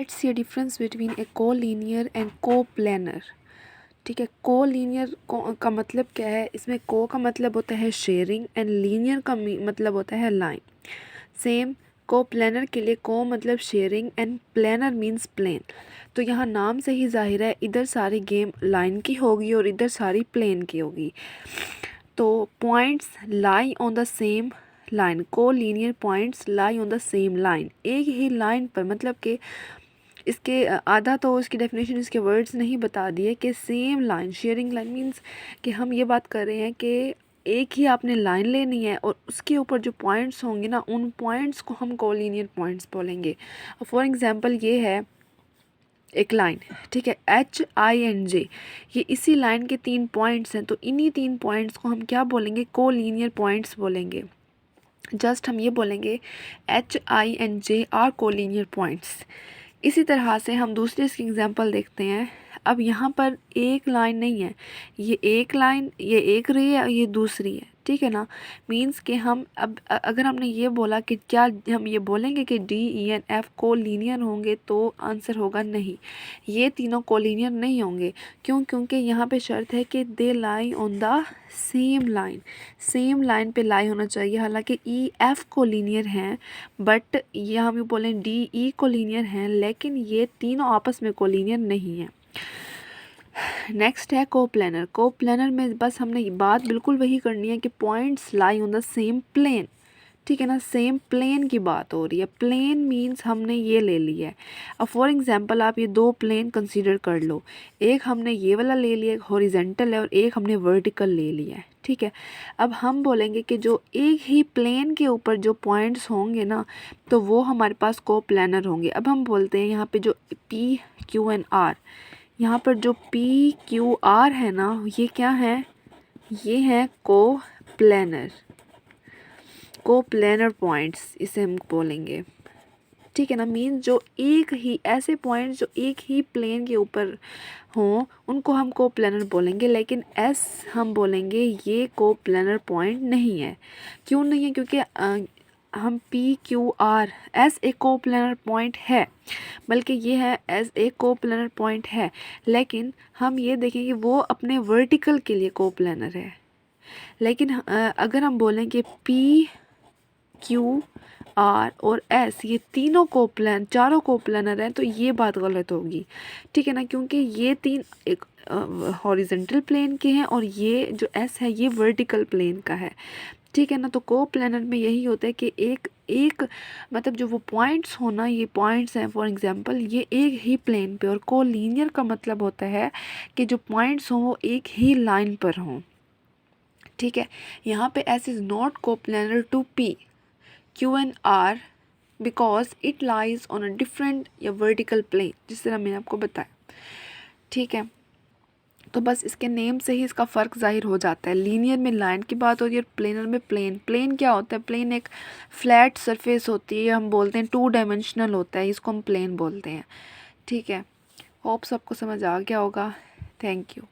Let's see a difference between A collinear and coplanar. ठीक है, collinear का मतलब क्या है, इसमें को का मतलब होता है शेयरिंग एंड लीनियर का मतलब होता है लाइन। सेम कोप्लेनर के लिए को मतलब sharing and planar means plane. तो यहाँ नाम से ही जाहिर है इधर सारी गेम लाइन की होगी और इधर सारी प्लेन की होगी। तो points lie on the same line, collinear points lie on the same line, एक ही लाइन पर, मतलब कि इसके आधा तो इसकी डेफिनेशन इसके वर्ड्स नहीं बता दिए कि same line, sharing line means कि हम ये बात कर रहे हैं कि एक ही आपने लाइन लेनी है और उसके ऊपर जो पॉइंट्स होंगे ना, उन पॉइंट्स को हम कोलिनियर पॉइंट्स बोलेंगे। फॉर एग्जांपल ये है एक लाइन, ठीक है, HINJ, ये इसी लाइन के 3 पॉइंट्स हैं, तो इन्हीं 3 पॉइंट्स को हम क्या बोलेंगे, कोलिनियर पॉइंट्स बोलेंगे। जस्ट हम ये बोलेंगे HINJ आर कोलिनियर पॉइंट्स। इसी तरह से हम दूसरे इसकी एग्जांपल देखते हैं। अब यहाँ पर एक लाइन नहीं है, ये एक लाइन, ये एक रही है, ये दूसरी है, ठीक है ना। मींस कि हम अब अगर हमने ये बोला कि क्या हम ये बोलेंगे कि DENF कोलिनियर होंगे, तो आंसर होगा नहीं, ये तीनों कोलिनियर नहीं होंगे। क्यों? क्योंकि यहाँ पे शर्त है कि they lie on the same line, same line पे लाई होना चाहिए। हालांकि EF कोलिनियर हैं, बट ये हम ये बोलें DE कोलिनियर हैं, लेकिन ये तीनों आपस में कोलिनियर नहीं हैं। नेक्स्ट है कोप्लेनर। कोप्लेनर में बस हमने बात बिल्कुल वही करनी है कि points lie on the same plane, ठीक है ना, सेम प्लेन की बात हो रही है। प्लेन मींस हमने ये ले लिया है। अब फॉर एग्जांपल आप ये 2 प्लेन कंसीडर कर लो, एक हमने ये वाला ले लिया, एक हॉरिजेंटल है, और एक हमने वर्टिकल ले लिया है, ठीक है। अब हम बोलेंगे कि जो एक ही प्लेन के ऊपर जो पॉइंट्स होंगे ना, तो वो हमारे पास कोप्लेनर होंगे। अब हम बोलते हैं यहाँ पे जो PQ and R, यहाँ पर जो PQR है ना, ये क्या है, ये है कोप्लेनर, कोप्लेनर पॉइंट्स इसे हम बोलेंगे, ठीक है ना। मीन जो एक ही ऐसे पॉइंट्स जो एक ही प्लेन के ऊपर हों, उनको हम कोप्लेनर बोलेंगे। लेकिन S हम बोलेंगे ये कोप्लेनर पॉइंट नहीं है। क्यों नहीं है? क्योंकि हम PQR S एक कोप्लेनर पॉइंट है, बल्कि ये है S एक कोप्लेनर पॉइंट है, लेकिन हम ये देखेंगे वो अपने वर्टिकल के लिए कोप्लेनर है। लेकिन अगर हम बोलें कि PQR और S ये तीनों चारों कोप्लेनर हैं, तो ये बात गलत होगी, ठीक है ना। क्योंकि ये तीन एक हॉरिजेंटल प्लेन के हैं और ये जो S है ये वर्टिकल प्लेन का है, ठीक है ना। तो कोप्लेनर में यही होता है कि एक मतलब जो वो पॉइंट्स हो ना, ये पॉइंट्स हैं फॉर एग्जांपल, ये एक ही प्लेन पे, और कोलिनियर का मतलब होता है कि जो पॉइंट्स हों वो एक ही लाइन पर हों, ठीक है। यहाँ पे S is not coplanar to PQ and R because it lies on a different या वर्टिकल प्लेन, जिस तरह मैंने आपको बताया, ठीक है। तो बस इसके नेम से ही इसका फ़र्क ज़ाहिर हो जाता है। लीनियर में लाइन की बात होती है और प्लेनर में प्लेन। प्लेन क्या होता है? प्लेन एक फ्लैट सरफेस होती है, हम बोलते हैं 2 डायमेंशनल होता है, इसको हम प्लेन बोलते हैं, ठीक है। होप सबको समझ आ गया होगा। Thank you.